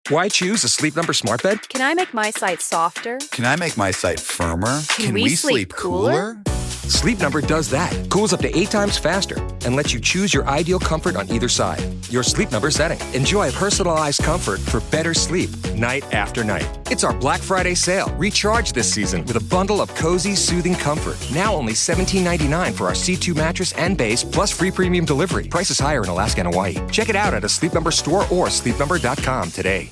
Why choose a Sleep Number smart bed? Can I make my site softer? Can I make my site firmer? Can we sleep cooler? Sleep Number does that. Cools up to 8 times faster and lets you choose your ideal comfort on either side. Your Sleep Number setting. Enjoy personalized comfort for better sleep night after night. It's our Black Friday sale. Recharge this season with a bundle of cozy, soothing comfort. Now only $17.99 for our C2 mattress and base, plus free premium delivery. Prices higher in Alaska and Hawaii. Check it out at a Sleep Number store or sleepnumber.com today.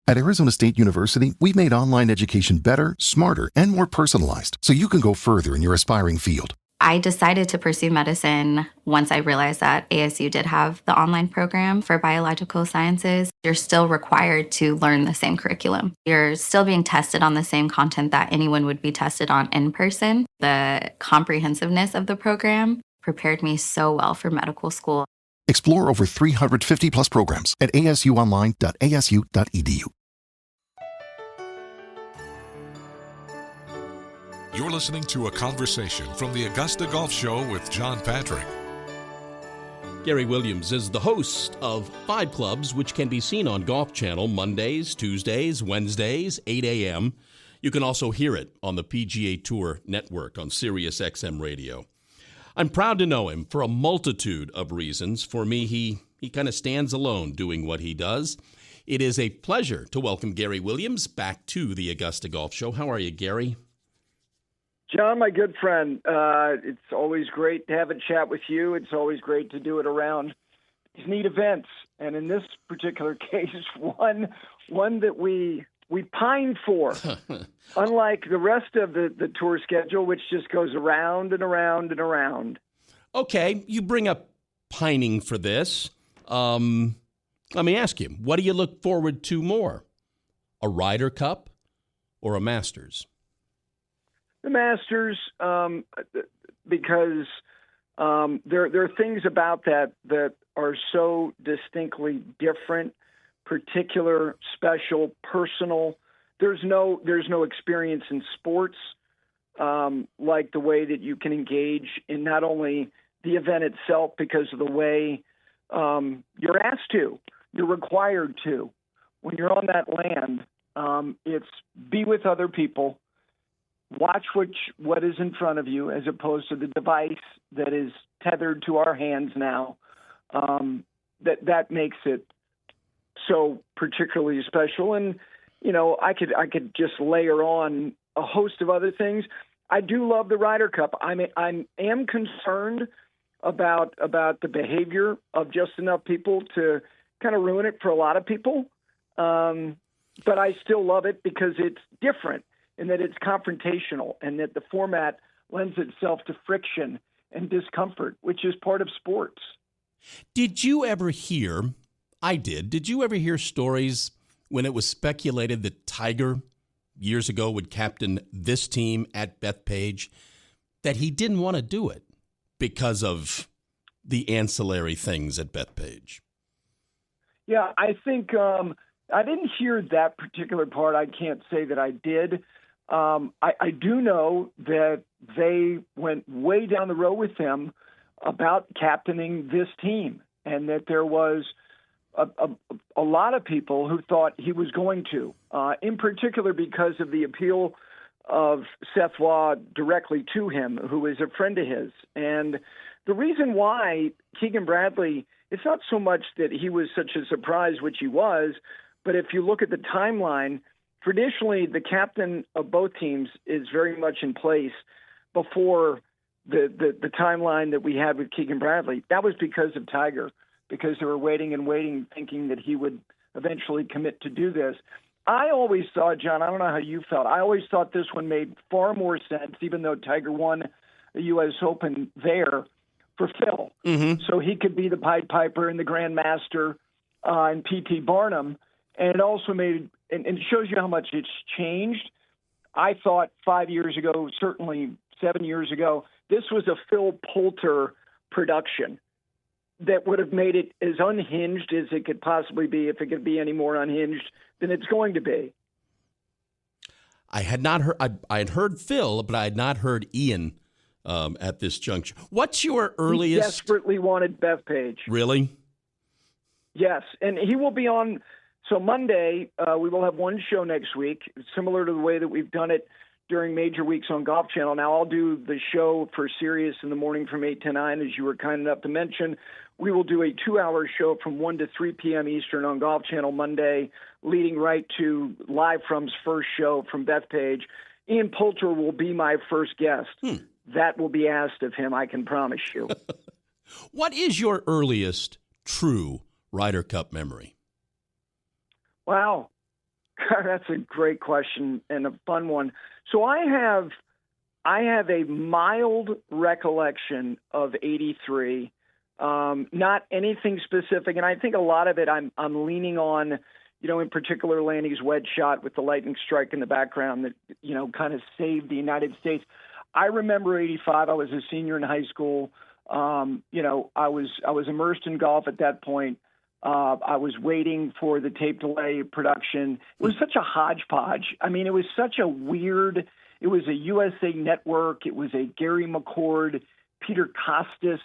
At Arizona State University, we've made online education better, smarter, and more personalized so you can go further in your aspiring field. I decided to pursue medicine once I realized that ASU did have the online program for biological sciences. You're still required to learn the same curriculum. You're still being tested on the same content that anyone would be tested on in person. The comprehensiveness of the program prepared me so well for medical school. Explore over 350 plus programs at asuonline.asu.edu. You're listening to a conversation from the Augusta Golf Show with John Patrick. Gary Williams is the host of 5 Clubs, which can be seen on Golf Channel Mondays, Tuesdays, Wednesdays, 8 a.m. You can also hear it on the PGA Tour Network on Sirius XM Radio. I'm proud to know him for a multitude of reasons. For me, he kind of stands alone doing what he does. It is a pleasure to welcome Gary Williams back to the Augusta Golf Show. How are you, Gary? John, my good friend, it's always great to have a chat with you. It's always great to do it around these neat events. And in this particular case, one that we pine for, unlike the rest of the tour schedule, which just goes around and around and around. Okay, you bring up pining for this. Let me ask you, what do you look forward to more, a Ryder Cup or a Masters? The Masters, because there are things about that are so distinctly different, particular, special, personal. There's no experience in sports like the way that you can engage in not only the event itself because of the way you're asked to, you're required to. When you're on that land, it's be with other people. Watch what is in front of you as opposed to the device that is tethered to our hands now. That makes it so particularly special. And, I could just layer on a host of other things. I do love the Ryder Cup. I am concerned about the behavior of just enough people to kind of ruin it for a lot of people. But I still love it because it's different, and that it's confrontational, and that the format lends itself to friction and discomfort, which is part of sports. Did you ever hear, did you ever hear stories when it was speculated that Tiger years ago would captain this team at Bethpage, that he didn't want to do it because of the ancillary things at Bethpage? Yeah, I think I didn't hear that particular part. I can't say that I did. I do know that they went way down the road with him about captaining this team, and that there was a lot of people who thought he was going to, in particular because of the appeal of Seth Waugh directly to him, who is a friend of his. And the reason why Keegan Bradley, it's not so much that he was such a surprise, which he was, but if you look at the timeline, traditionally, the captain of both teams is very much in place before the timeline that we had with Keegan Bradley. That was because of Tiger, because they were waiting and waiting, thinking that he would eventually commit to do this. I always thought, John, I don't know how you felt, I always thought this one made far more sense, even though Tiger won the U.S. Open there, for Phil. Mm-hmm. So he could be the Pied Piper and the Grandmaster and P.T. Barnum. And it also made, and it shows you how much it's changed. I thought 5 years ago, certainly 7 years ago, this was a Phil Poulter production that would have made it as unhinged as it could possibly be, if it could be any more unhinged than it's going to be. I had not heard, I had heard Phil, but I had not heard Ian at this juncture. What's your earliest? He desperately wanted Bethpage. Really? Yes, and he will be on So Monday, we will have one show next week, similar to the way that we've done it during major weeks on Golf Channel. Now, I'll do the show for Sirius in the morning from 8 to 9, as you were kind enough to mention. We will do a 2-hour show from 1 to 3 p.m. Eastern on Golf Channel Monday, leading right to Live From's first show from Bethpage. Ian Poulter will be my first guest. That will be asked of him, I can promise you. What is your earliest true Ryder Cup memory? Wow. That's a great question and a fun one. So I have a mild recollection of 83, not anything specific. And I think a lot of it I'm leaning on, in particular Lanny's wedge shot with the lightning strike in the background that, kind of saved the United States. I remember 85. I was a senior in high school. I was immersed in golf at that point. I was waiting for the tape delay production. It was such a hodgepodge. I mean, it was such a weird. It was a USA Network. It was a Gary McCord, Peter Costas.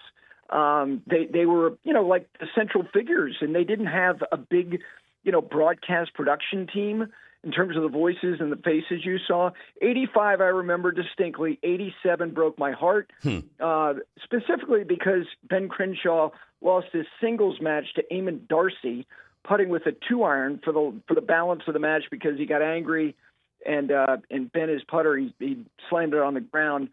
They were, like the central figures, and they didn't have a big, broadcast production team in terms of the voices and the faces you saw. 85, I remember distinctly. 87 broke my heart, specifically because Ben Crenshaw lost his singles match to Eamon Darcy, putting with a 2-iron for the balance of the match because he got angry and bent his putter. He slammed it on the ground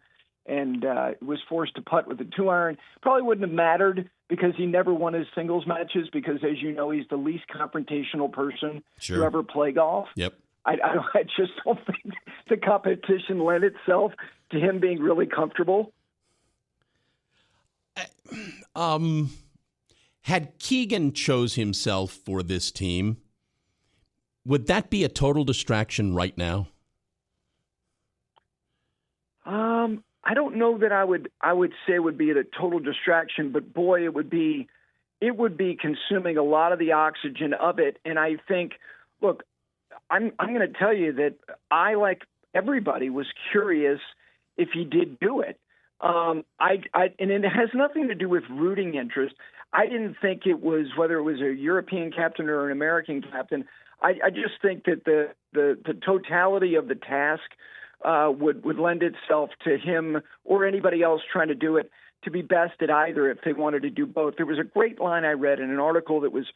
and was forced to putt with a 2-iron. Probably wouldn't have mattered because he never won his singles matches because, as you know, he's the least confrontational person to ever play golf. Yep. I just don't think the competition lent itself to him being really comfortable. Had Keegan chose himself for this team, would that be a total distraction right now? I don't know that I would say it would be a total distraction, but boy, it would be consuming a lot of the oxygen of it. And I think, look, I'm going to tell you that I, like everybody, was curious if he did do it. And it has nothing to do with rooting interest. I didn't think it was whether it was a European captain or an American captain. I just think that the totality of the task would lend itself to him or anybody else trying to do it to be best at either if they wanted to do both. There was a great line I read in an article that was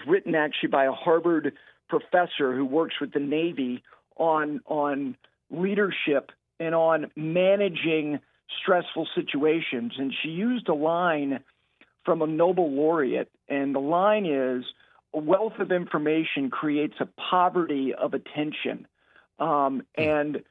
written actually by a Harvard professor who works with the Navy on leadership and on managing stressful situations. And she used a line from a Nobel laureate, and the line is, "A wealth of information creates a poverty of attention." And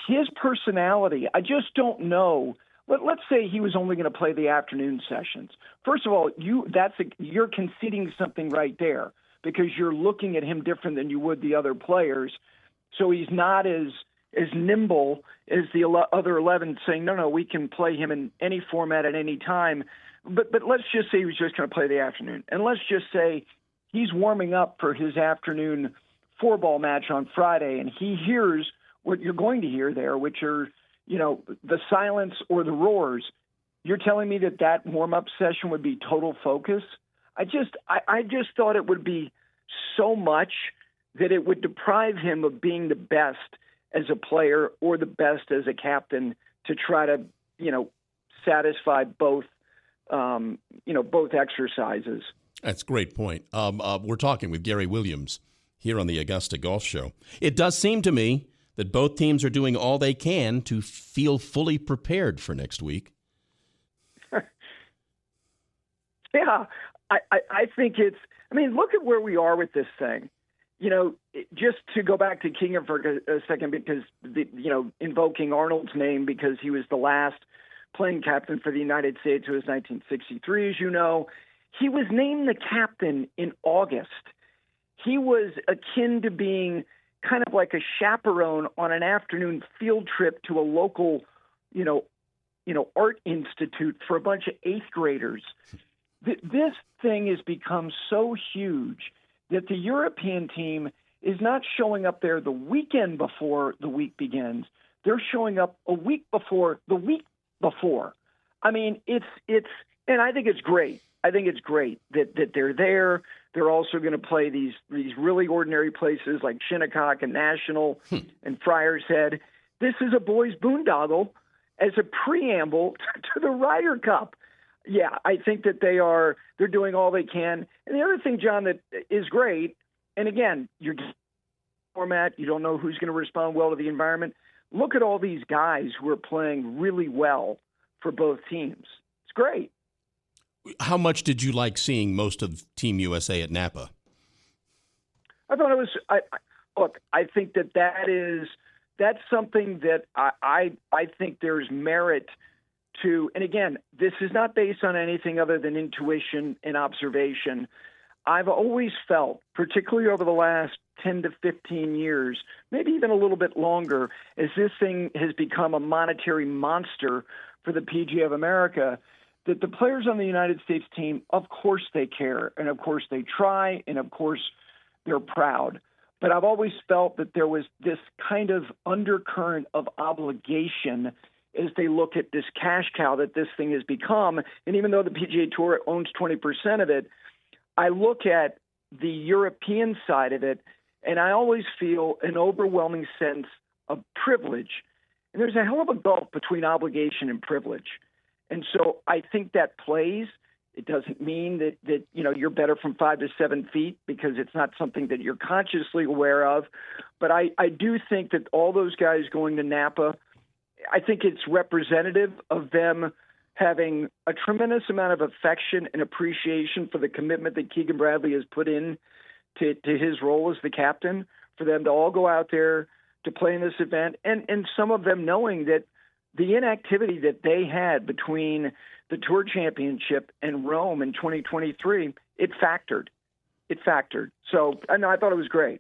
his personality, I just don't know. Let's say he was only going to play the afternoon sessions. First of all, you're conceding something right there because you're looking at him different than you would the other players. So he's not as nimble as the other 11 saying, no, we can play him in any format at any time. But let's just say he was just going to play the afternoon. And let's just say he's warming up for his afternoon 4-ball match on Friday, and he hears what you're going to hear there, which are, the silence or the roars. You're telling me that warm-up session would be total focus? I just thought it would be so much that it would deprive him of being the best as a player or the best as a captain to try to, satisfy both exercises. That's a great point. We're talking with Gary Williams here on the Augusta Golf Show. It does seem to me that both teams are doing all they can to feel fully prepared for next week. Yeah, I think look at where we are with this thing. Just to go back to Keegan for a second, because, invoking Arnold's name because he was the last playing captain for the United States. It was 1963, as you know. He was named the captain in August. He was akin to being kind of like a chaperone on an afternoon field trip to a local, art institute for a bunch of 8th graders. This thing has become so huge that the European team is not showing up there the weekend before the week begins. They're showing up a week before the week before. I mean, it's And I think it's great. I think it's great that they're there. They're also going to play these really ordinary places like Shinnecock and National and Friar's Head. This is a boys' boondoggle as a preamble to the Ryder Cup. Yeah, I think that they're doing all they can. And the other thing, John, that is great, and again, you're format, you don't know who's going to respond well to the environment. Look at all these guys who are playing really well for both teams. It's great. How much did you like seeing most of Team USA at Napa? I thought it was. Look, I think that's something that I think there's merit to. And again, this is not based on anything other than intuition and observation. I've always felt, particularly over the last 10 to 15 years, maybe even a little bit longer, as this thing has become a monetary monster for the PGA of America, that the players on the United States team, of course they care, and of course they try, and of course they're proud. But I've always felt that there was this kind of undercurrent of obligation as they look at this cash cow that this thing has become. And even though the PGA Tour owns 20% of it, I look at the European side of it, and I always feel an overwhelming sense of privilege. And there's a hell of a gulf between obligation and privilege. And so I think that plays. It doesn't mean that you're better from 5 to 7 feet, because it's not something that you're consciously aware of. But I do think that all those guys going to Napa, I think it's representative of them having a tremendous amount of affection and appreciation for the commitment that Keegan Bradley has put in to his role as the captain, for them to all go out there to play in this event, and some of them knowing that the inactivity that they had between the Tour Championship and Rome in 2023, it factored. So I thought it was great.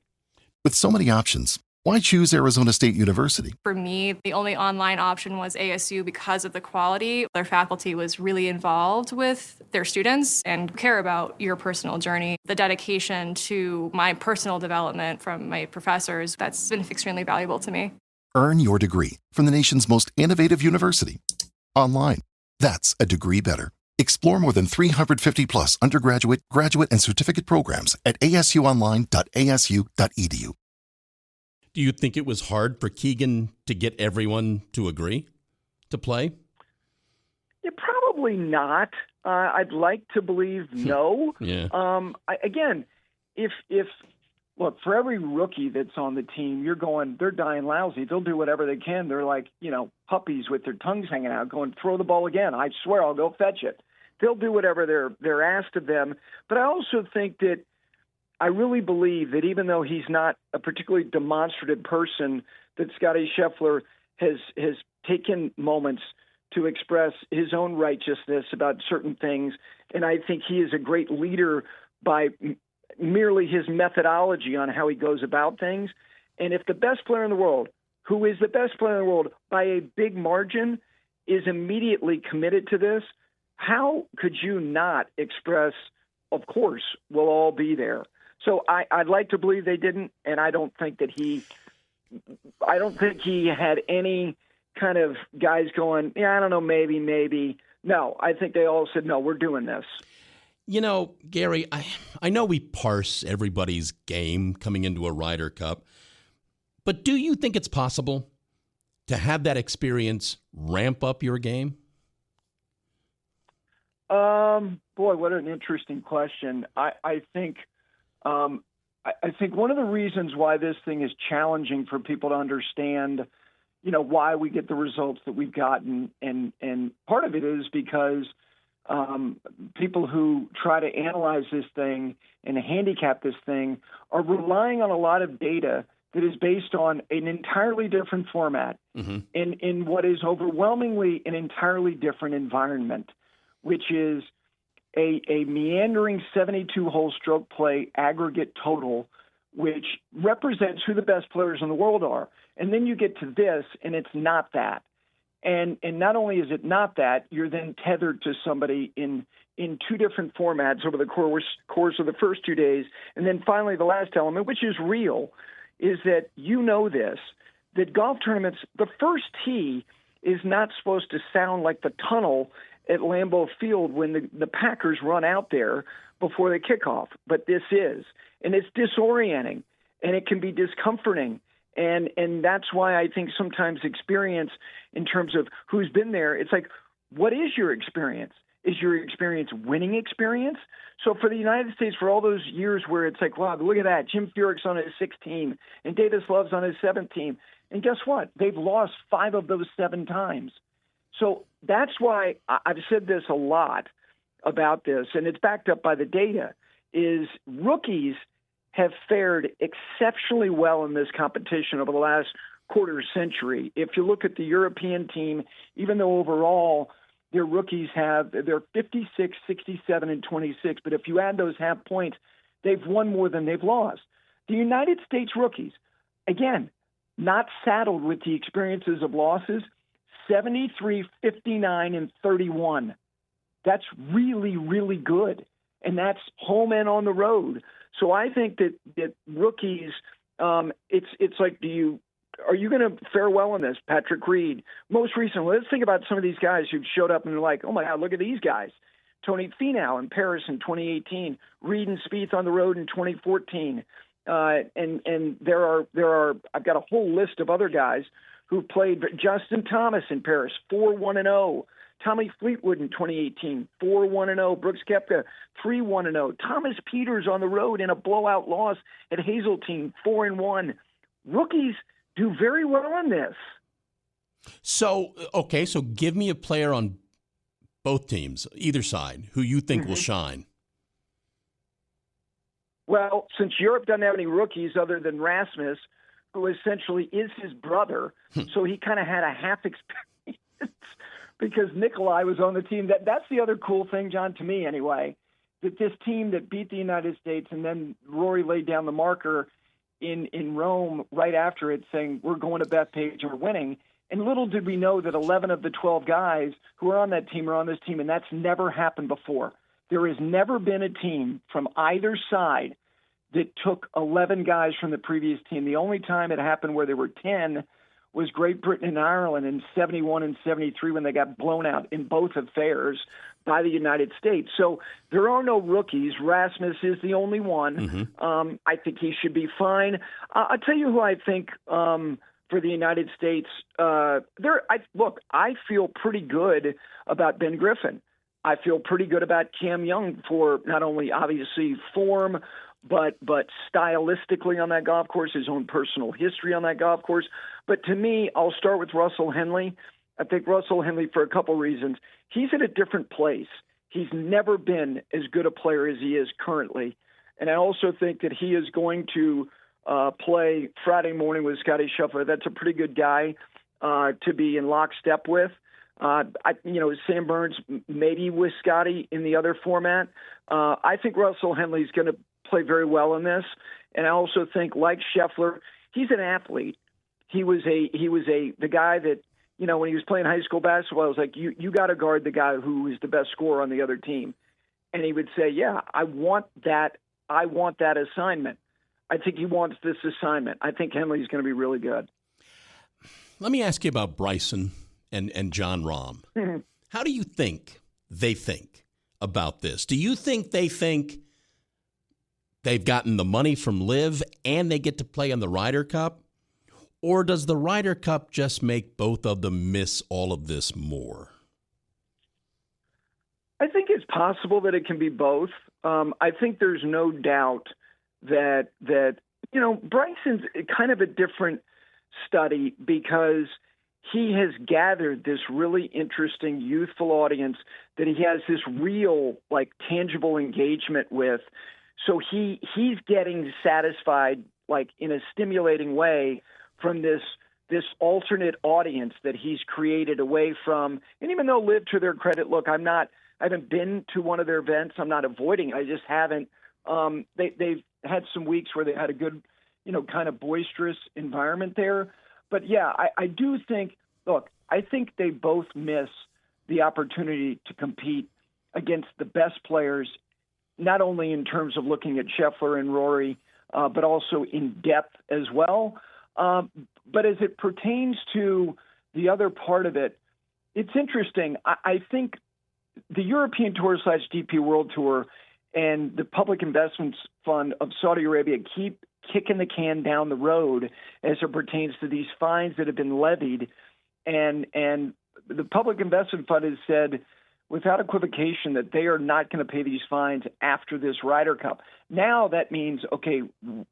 With so many options, why choose Arizona State University? For me, the only online option was ASU because of the quality. Their faculty was really involved with their students and care about your personal journey. The dedication to my personal development from my professors, that's been extremely valuable to me. Earn your degree from the nation's most innovative university. Online. That's a degree better. Explore more than 350 plus undergraduate, graduate, and certificate programs at asuonline.asu.edu. Do you think it was hard for Keegan to get everyone to agree to play? Yeah, probably not. I'd like to believe no. Yeah. Again, if look, for every rookie that's on the team, they're dying lousy. They'll do whatever they can. They're like, puppies with their tongues hanging out, going, throw the ball again. I swear I'll go fetch it. They'll do whatever they're asked of them. But I also think that I really believe that even though he's not a particularly demonstrative person, that Scottie Scheffler has taken moments to express his own righteousness about certain things. And I think he is a great leader by merely his methodology on how he goes about things. And if the best player in the world, who is the best player in the world by a big margin, is immediately committed to this, how could you not express, of course, we'll all be there? So I'd like to believe they didn't, and I don't think he had any kind of guys going, I don't know, maybe. No, I think they all said, no, we're doing this. Gary, I know we parse everybody's game coming into a Ryder Cup, but do you think it's possible to have that experience ramp up your game? Boy, what an interesting question. I think one of the reasons why this thing is challenging for people to understand, why we get the results that we've gotten, and part of it is because people who try to analyze this thing and handicap this thing are relying on a lot of data that is based on an entirely different format in what is overwhelmingly an entirely different environment, which is a meandering 72-hole stroke play aggregate total, which represents who the best players in the world are. And then you get to this, and it's not that. And not only is it not that, you're then tethered to somebody in two different formats over the course of the first 2 days. And then finally, the last element, which is real, is that that golf tournaments, the first tee is not supposed to sound like the tunnel at Lambeau Field when the Packers run out there before the kickoff. But this is, and it's disorienting, and it can be discomforting. And that's why I think sometimes experience in terms of who's been there, it's like, what is your experience? Is your experience winning experience? So for the United States, for all those years where it's like, wow, look at that, Jim Furyk's on his 6th team, and Davis Love's on his 7th team. And guess what? They've lost 5 of those 7 times. So that's why I've said this a lot about this, and it's backed up by the data, is rookies have fared exceptionally well in this competition over the last quarter century. If you look at the European team, even though overall their rookies they're 56, 67, and 26, but if you add those half points, they've won more than they've lost. The United States rookies, again, not saddled with the experiences of losses, 73, 59, and 31. That's really, really good. And that's home and on the road. So I think that rookies, it's like, are you going to fare well in this? Patrick Reed, most recently, let's think about some of these guys who've showed up and they're like, oh my God, look at these guys. Tony Finau in Paris in 2018, Reed and Spieth on the road in 2014. And there are, I've got a whole list of other guys who played. Justin Thomas in Paris, 4-1-0. Tommy Fleetwood in 2018, 4-1-0. Brooks Koepka, 3-1-0. Thomas Peters on the road in a blowout loss at Hazeltine, 4-1. Rookies do very well in this. So give me a player on both teams, either side, who you think will shine. Well, since Europe doesn't have any rookies other than Rasmus, who essentially is his brother, so he kind of had a half experience because Nikolai was on the team. That's the other cool thing, John, to me anyway, that this team that beat the United States and then Rory laid down the marker in Rome right after it saying, we're going to Bethpage and we're winning. And little did we know that 11 of the 12 guys who are on that team are on this team, and that's never happened before. There has never been a team from either side that took 11 guys from the previous team. The only time it happened where there were 10 was Great Britain and Ireland in 71 and 73 when they got blown out in both affairs by the United States. So there are no rookies. Rasmus is the only one. Mm-hmm. I think he should be fine. I'll tell you who I think for the United States. I feel pretty good about Ben Griffin. I feel pretty good about Cam Young for not only obviously form, but stylistically on that golf course, his own personal history on that golf course. But to me, I'll start with Russell Henley. I think Russell Henley, for a couple reasons, he's at a different place. He's never been as good a player as he is currently. And I also think that he is going to play Friday morning with Scotty Scheffler. That's a pretty good guy to be in lockstep with. Sam Burns, maybe with Scotty in the other format. I think Russell Henley's going to play very well in this. And I also think, like Scheffler, he's an athlete. He was the guy that, when he was playing high school basketball, I was like, you got to guard the guy who is the best scorer on the other team. And he would say, yeah, I want that assignment. I think he wants this assignment. I think Henley's going to be really good. Let me ask you about Bryson and John Rahm. Mm-hmm. How do you think they think about this? Do you think they think they've gotten the money from LIV and they get to play in the Ryder Cup? Or does the Ryder Cup just make both of them miss all of this more? I think it's possible that it can be both. I think there's no doubt that Bryson's kind of a different study because he has gathered this really interesting youthful audience that he has this real, tangible engagement with. So he's getting satisfied, in a stimulating way from this alternate audience that he's created away from. And even though LIV, to their credit, look, I haven't been to one of their events. I'm not avoiding it. I just haven't. They've had some weeks where they had a good, kind of boisterous environment there. But yeah, I do think, I think they both miss the opportunity to compete against the best players, not only in terms of looking at Scheffler and Rory, but also in depth as well. But as it pertains to the other part of it, it's interesting. I think the European Tour / DP World Tour and the Public Investments Fund of Saudi Arabia keep kicking the can down the road as it pertains to these fines that have been levied. And the Public Investment Fund has said without equivocation that they are not going to pay these fines after this Ryder Cup. Now that means, okay,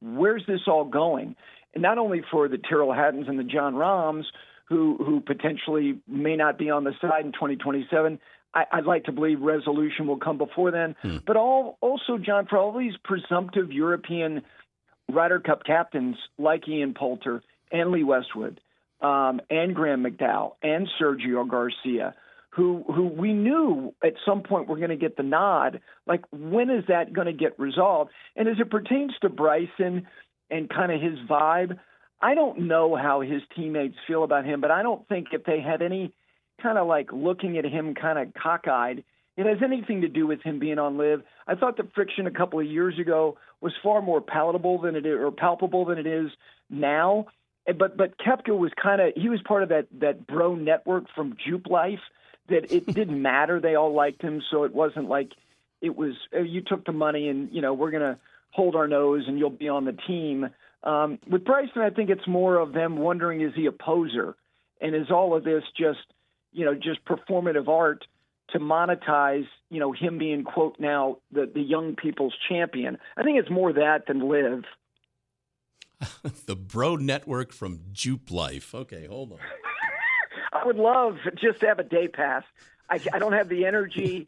where's this all going? And not only for the Tyrrell Hattons and the John Rahms, who potentially may not be on the side in 2027. I'd like to believe resolution will come before then. But also, John, for all these presumptive European Ryder Cup captains like Ian Poulter and Lee Westwood and Graham McDowell and Sergio Garcia, who we knew at some point were going to get the nod. Like, when is that going to get resolved? And as it pertains to Bryson and kind of his vibe, I don't know how his teammates feel about him, but I don't think if they had any kind of like looking at him kind of cockeyed, it has anything to do with him being on LIV. I thought the friction a couple of years ago was far more palatable than it is, or palpable than it is now. But Koepka was he was part of that bro network from Jupe Life that it didn't matter. They all liked him. So it wasn't like it was, you took the money and, we're going to hold our nose and you'll be on the team. With Bryson, I think it's more of them wondering, is he a poser? And is all of this just performative art to monetize, him being, quote, now the young people's champion? I think it's more that than LIV. The bro network from Jupe Life. Okay, hold on. I would love just to have a day pass. I don't have the energy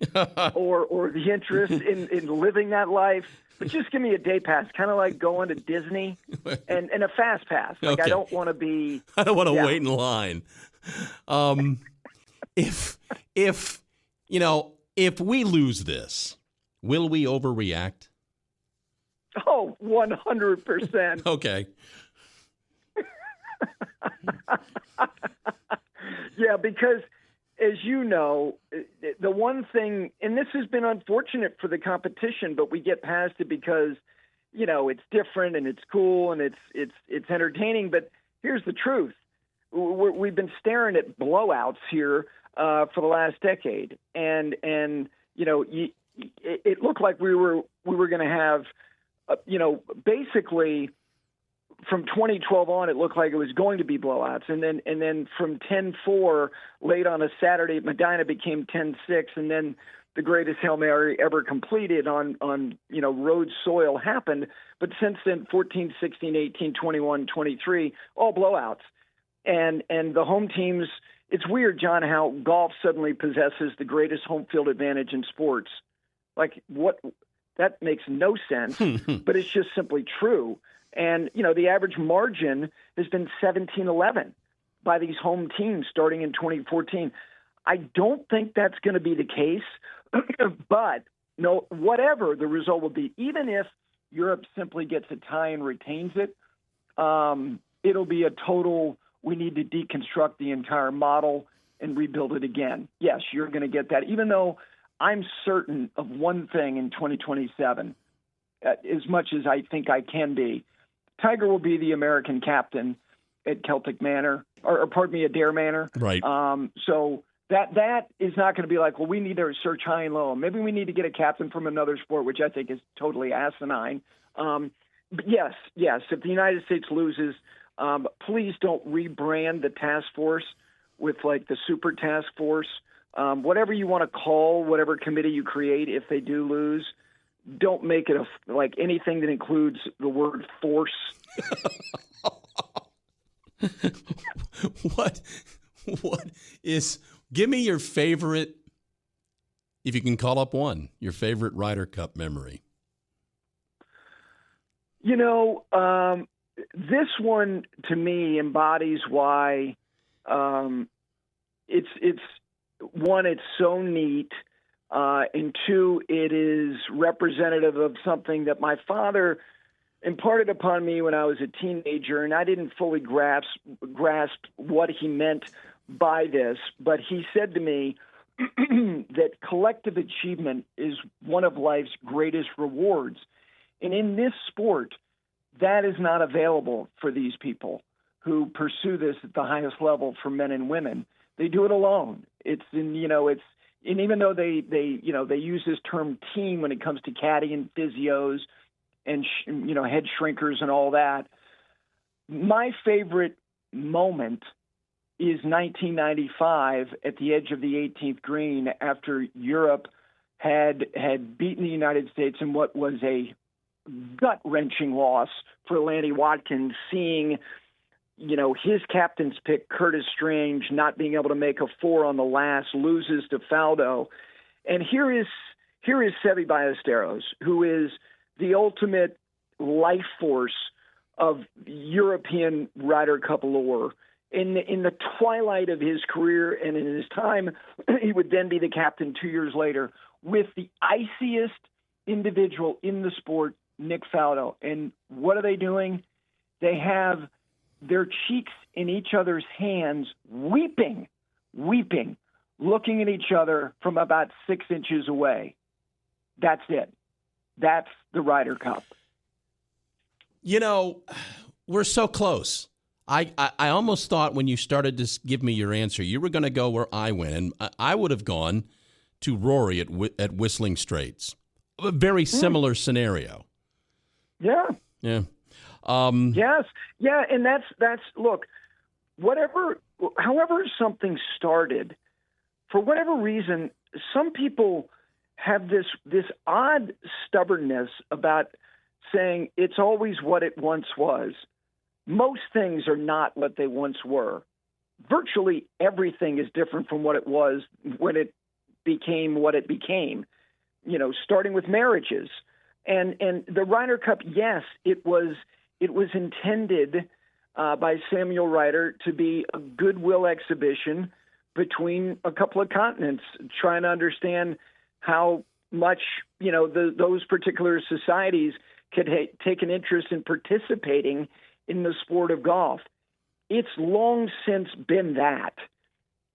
or the interest in living that life, but just give me a day pass, kind of like going to Disney and a fast pass. Like, okay. I don't want to wait in line. If we lose this, will we overreact? Oh, 100%. Okay. Yeah, because as you know, the one thing, and this has been unfortunate for the competition, but we get past it because, it's different and it's cool and it's entertaining. But here's the truth. We've been staring at blowouts here for the last decade. And it looked like we were going to have, basically from 2012 on, it looked like it was going to be blowouts. And then from 10-4 late on a Saturday, Medina became 10-6. And then the greatest Hail Mary ever completed on road soil happened. But since then, 14, 16, 18, 21, 23, all blowouts. And the home teams, it's weird, John, how golf suddenly possesses the greatest home field advantage in sports. Like, what? That makes no sense, but it's just simply true. And, the average margin has been 17-11 by these home teams starting in 2014. I don't think that's going to be the case, but no, whatever the result will be, even if Europe simply gets a tie and retains it, it'll be a total, we need to deconstruct the entire model and rebuild it again. Yes, you're going to get that, even though I'm certain of one thing in 2027, as much as I think I can be. Tiger will be the American captain at Celtic Manor, or pardon me, Adair Manor. Right. So that is not going to be like, well, we need to search high and low. Maybe we need to get a captain from another sport, which I think is totally asinine. But yes, if the United States loses, please don't rebrand the task force with like the super task force. Whatever you want to call whatever committee you create if they do lose, don't make it like anything that includes the word force. What is, give me your favorite, if you can call up one, your favorite Ryder Cup memory. This one to me embodies why it's one, it's so neat. And two, it is representative of something that my father imparted upon me when I was a teenager, and I didn't fully grasp what he meant by this. But he said to me that collective achievement is one of life's greatest rewards. And in this sport, that is not available for these people who pursue this at the highest level for men and women. They do it alone. It's and even though they use this term team when it comes to caddy and physios and head shrinkers and all that, my favorite moment is 1995 at the edge of the 18th green after Europe had beaten the United States in what was a gut-wrenching loss for Lanny Watkins, seeing his captain's pick, Curtis Strange, not being able to make a 4 on the last, loses to Faldo. And here is Seve Ballesteros, who is the ultimate life force of European Ryder Cup lore. In the twilight of his career and in his time, he would then be the captain 2 years later with the iciest individual in the sport, Nick Faldo. And what are they doing? They have their cheeks in each other's hands, weeping, looking at each other from about 6 inches away. That's it. That's the Ryder Cup. We're so close. I almost thought when you started to give me your answer, you were going to go where I went, and I would have gone to Rory at Whistling Straits. A very similar scenario. Yeah. Yeah. Yes. Yeah. And that's look, however something started, for whatever reason, some people have this odd stubbornness about saying it's always what it once was. Most things are not what they once were. Virtually everything is different from what it was when it became what it became, starting with marriages. And the Ryder Cup, yes, it was intended by Samuel Ryder to be a goodwill exhibition between a couple of continents, trying to understand how much, those particular societies could take an interest in participating in the sport of golf. It's long since been that.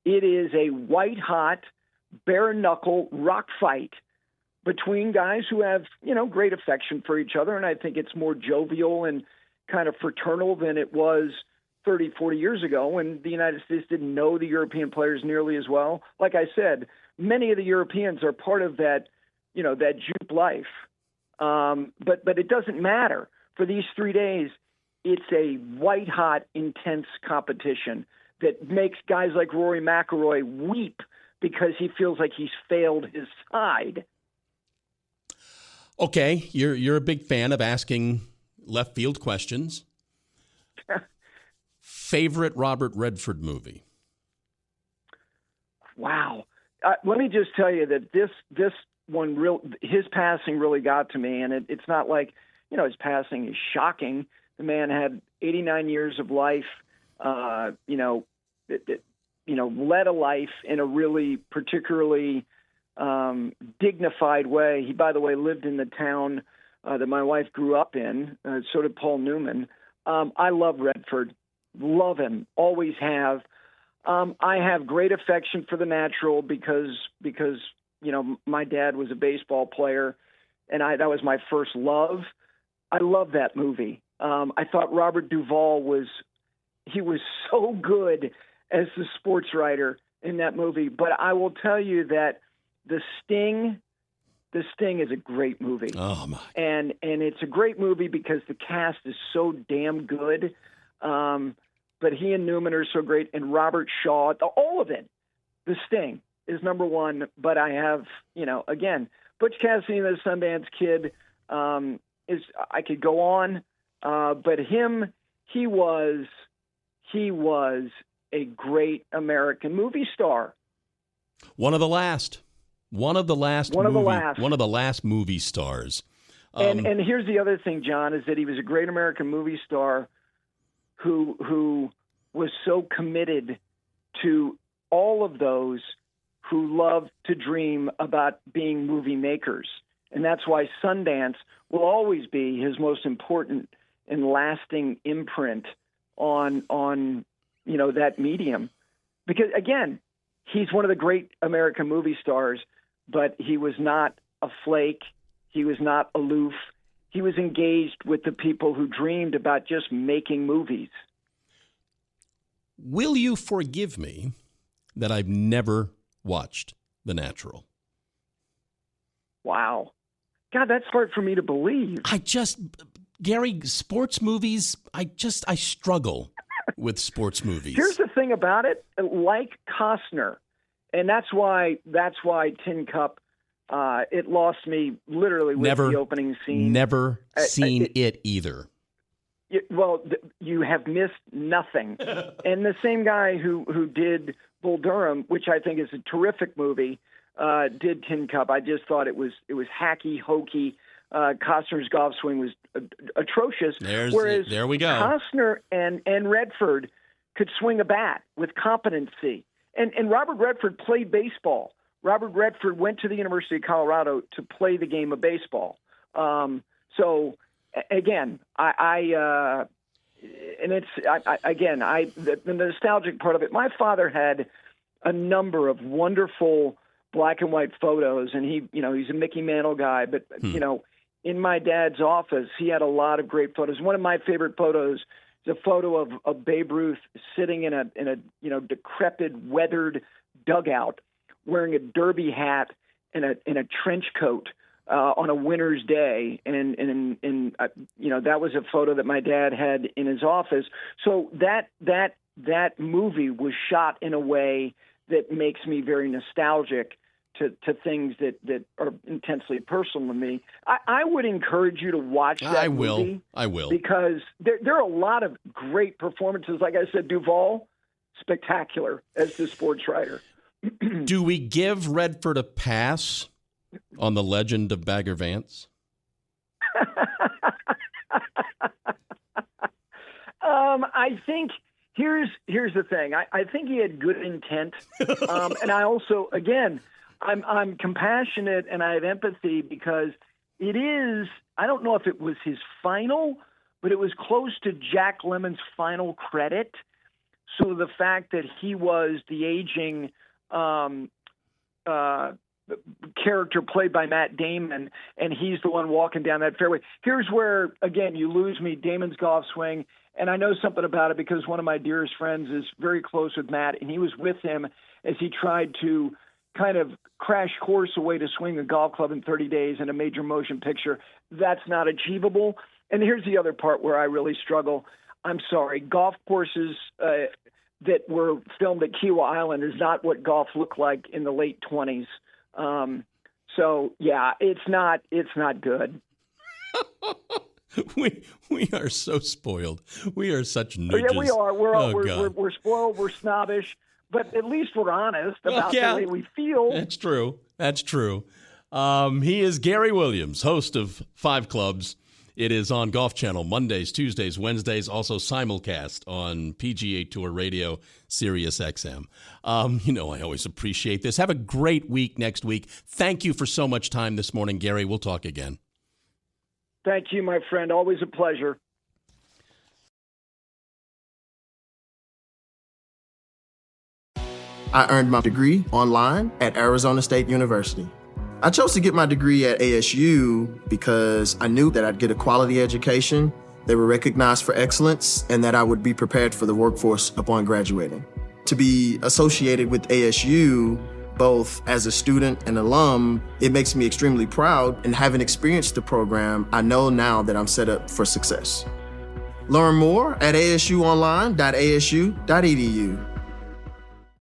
It is a white-hot, bare-knuckle rock fight between guys who have, great affection for each other, and I think it's more jovial and kind of fraternal than it was 30, 40 years ago when the United States didn't know the European players nearly as well. Like I said, many of the Europeans are part of that, that juke life. But it doesn't matter. For these 3 days, it's a white-hot, intense competition that makes guys like Rory McIlroy weep because he feels like he's failed his side. Okay, you're a big fan of asking left field questions. Favorite Robert Redford movie? Wow. Let me just tell you that this one, his passing really got to me, and it's not like, his passing is shocking. The man had 89 years of life, led a life in a really particularly dignified way. He, by the way, lived in the town that my wife grew up in. So did Paul Newman. I love Redford. Love him. Always have. I have great affection for the natural because my dad was a baseball player, and that was my first love. I love that movie. I thought Robert Duvall was so good as the sports writer in that movie. But I will tell you that The Sting is a great movie. Oh my! And it's a great movie because the cast is so damn good. But he and Newman are so great, and Robert Shaw, all of it. The Sting is number one. But I have, again, Butch Cassidy and the Sundance Kid. I could go on, but he was a great American movie star. One of the last movie stars. And here's the other thing, John, is that he was a great American movie star who was so committed to all of those who love to dream about being movie makers. And that's why Sundance will always be his most important and lasting imprint on that medium. Because, again, he's one of the great American movie stars, but he was not a flake. He was not aloof. He was engaged with the people who dreamed about just making movies. Will you forgive me that I've never watched The Natural. Wow. God, that's hard for me to believe. Gary, sports movies, I struggle with sports movies. Here's the thing about it, like Costner, and that's why Tin Cup, it lost me literally with the opening scene. Never seen it either. You have missed nothing. And the same guy who did Bull Durham, which I think is a terrific movie, did Tin Cup. I just thought it was hacky, hokey. Costner's golf swing was atrocious. There we go. Costner and Redford could swing a bat with competency. And Robert Redford played baseball. Robert Redford went to the University of Colorado to play the game of baseball. So again, the nostalgic part of it. My father had a number of wonderful black and white photos, and he's a Mickey Mantle guy, but in my dad's office, he had a lot of great photos. One of my favorite photos is a photo of Babe Ruth sitting in a decrepit, weathered dugout, wearing a derby hat and a trench coat on a winter's day, and that was a photo that my dad had in his office. So that movie was shot in a way that makes me very nostalgic to things that are intensely personal to me. I would encourage you to watch that movie. I will. Because there are a lot of great performances. Like I said, Duvall, spectacular as the sports writer. Do we give Redford a pass on The Legend of Bagger Vance? I think here's the thing. I think he had good intent, and I also, again, I'm compassionate and I have empathy because it is. I don't know if it was his final, but it was close to Jack Lemmon's final credit. So the fact that he was the aging character played by Matt Damon, and he's the one walking down that fairway. Here's where, again, you lose me, Damon's golf swing, and I know something about it because one of my dearest friends is very close with Matt, and he was with him as he tried to kind of crash course a way to swing a golf club in 30 days in a major motion picture. That's not achievable. And here's the other part where I really struggle. I'm sorry, golf courses that were filmed at Kiowa Island is not what golf looked like in the late 20s. So yeah, it's not good. We are so spoiled. We are such nudges. Oh, yeah, we are. We're spoiled. We're snobbish, but at least we're honest about the way we feel. That's true. He is Gary Williams, host of Five Clubs. It is on Golf Channel Mondays, Tuesdays, Wednesdays, also simulcast on PGA Tour Radio, Sirius XM. I always appreciate this. Have a great week next week. Thank you for so much time this morning, Gary. We'll talk again. Thank you, my friend. Always a pleasure. I earned my degree online at Arizona State University. I chose to get my degree at ASU because I knew that I'd get a quality education, they were recognized for excellence, and that I would be prepared for the workforce upon graduating. To be associated with ASU, both as a student and alum, it makes me extremely proud, and having experienced the program, I know now that I'm set up for success. Learn more at asuonline.asu.edu.